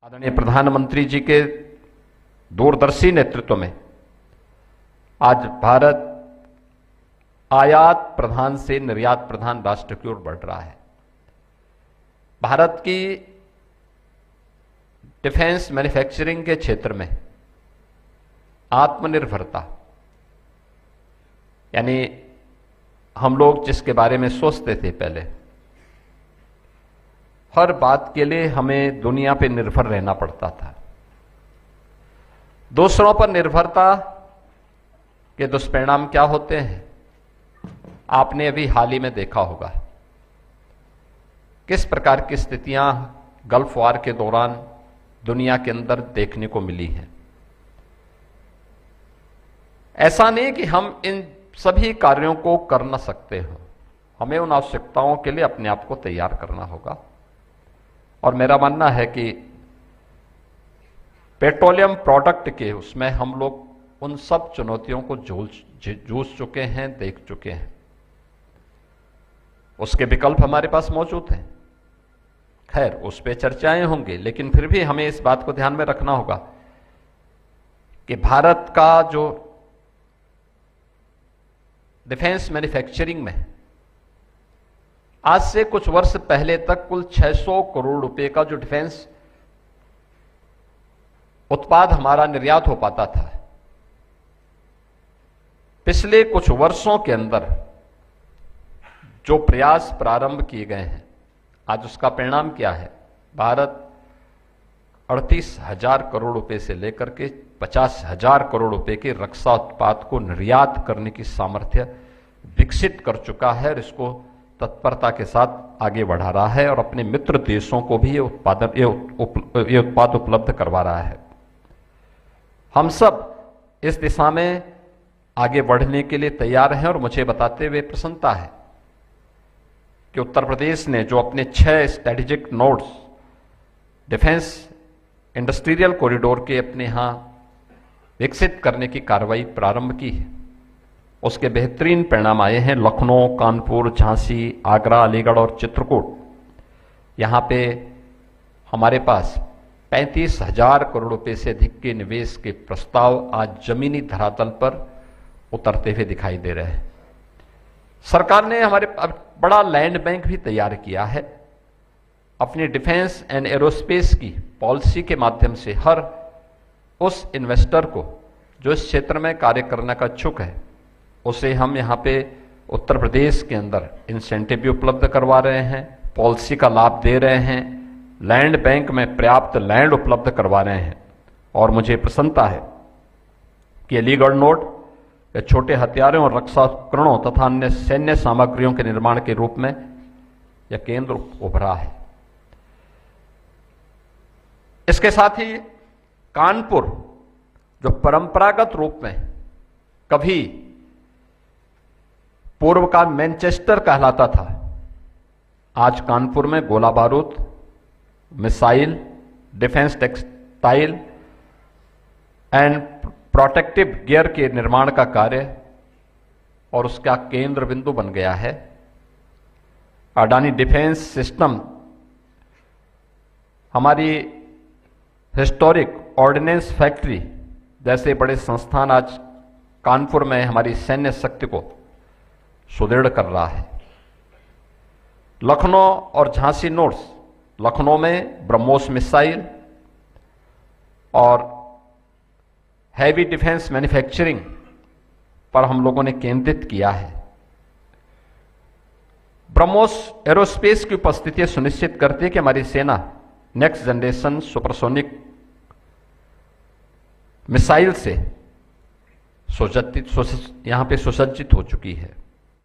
आदरणीय प्रधानमंत्री जी के दूरदर्शी नेतृत्व में आज भारत आयात प्रधान से निर्यात प्रधान राष्ट्र की ओर बढ़ रहा है। भारत की डिफेंस मैन्युफैक्चरिंग के क्षेत्र में आत्मनिर्भरता, यानी हम लोग जिसके बारे में सोचते थे पहले, हर बात के लिए हमें दुनिया पे निर्भर रहना पड़ता था। दूसरों पर निर्भरता के दुष्परिणाम क्या होते हैं आपने अभी हाल ही में देखा होगा। किस प्रकार की स्थितियां गल्फ वार के दौरान दुनिया के अंदर देखने को मिली हैं। ऐसा नहीं कि हम इन सभी कार्यों को कर न सकते हो, हमें उन आवश्यकताओं के लिए अपने आप को तैयार करना होगा। और मेरा मानना है कि पेट्रोलियम प्रोडक्ट के उसमें हम लोग उन सब चुनौतियों को जूझ चुके हैं, देख चुके हैं। उसके विकल्प हमारे पास मौजूद हैं। खैर, उस पर चर्चाएं होंगी, लेकिन फिर भी हमें इस बात को ध्यान में रखना होगा कि भारत का जो डिफेंस मैन्युफैक्चरिंग में आज से कुछ वर्ष पहले तक कुल 600 करोड़ रुपए का जो डिफेंस उत्पाद हमारा निर्यात हो पाता था, पिछले कुछ वर्षों के अंदर जो प्रयास प्रारंभ किए गए हैं, आज उसका परिणाम क्या है। भारत 38,000 करोड़ रुपए से लेकर के 50,000 करोड़ रुपए के रक्षा उत्पाद को निर्यात करने की सामर्थ्य विकसित कर चुका है और इसको तत्परता के साथ आगे बढ़ा रहा है और अपने मित्र देशों को भी ये उत्पाद उपलब्ध करवा रहा है। हम सब इस दिशा में आगे बढ़ने के लिए तैयार हैं और मुझे बताते हुए प्रसन्नता है कि उत्तर प्रदेश ने जो अपने 6 strategic nodes defence industrial corridor के अपने यहां विकसित करने की कार्रवाई प्रारंभ की है, उसके बेहतरीन परिणाम आए हैं। लखनऊ, कानपुर, झांसी, आगरा, अलीगढ़ और चित्रकूट, यहां पे हमारे पास 35,000 करोड़ रुपए से अधिक के निवेश के प्रस्ताव आज जमीनी धरातल पर उतरते हुए दिखाई दे रहे हैं। सरकार ने हमारे बड़ा लैंड बैंक भी तैयार किया है। अपनी डिफेंस एंड एरोस्पेस की पॉलिसी के माध्यम से हर उस इन्वेस्टर को जो इस क्षेत्र में कार्य करने का इच्छुक है, उसे हम यहाँ पे उत्तर प्रदेश के अंदर इंसेंटिव भी उपलब्ध करवा रहे हैं, पॉलिसी का लाभ दे रहे हैं, लैंड बैंक में पर्याप्त लैंड उपलब्ध करवा रहे हैं। और मुझे प्रसन्नता है कि अलीगढ़ नोड छोटे हथियारों और रक्षा उपकरणों तथा अन्य सैन्य सामग्रियों के निर्माण के रूप में यह केंद्र उभरा है। इसके साथ ही कानपुर, जो परंपरागत रूप में कभी पूर्व का मैनचेस्टर कहलाता था, आज कानपुर में गोला बारूद, missile, defence textile and protective gear के निर्माण का कार्य और उसका केंद्र बिंदु बन गया है। अडानी डिफेंस सिस्टम हमारी हिस्टोरिक ऑर्डिनेंस फैक्ट्री जैसे बड़े संस्थान आज कानपुर में हमारी सैन्य शक्ति को सुदृढ़ कर रहा है। लखनऊ और झांसी नोड्स, लखनऊ में ब्रह्मोस मिसाइल और हैवी डिफेंस मैन्युफैक्चरिंग पर हम लोगों ने केंद्रित किया है। ब्रह्मोस एरोस्पेस की उपस्थिति सुनिश्चित करती है कि हमारी सेना नेक्स्ट जनरेशन सुपरसोनिक मिसाइल से यहां पे सुसज्जित हो चुकी है।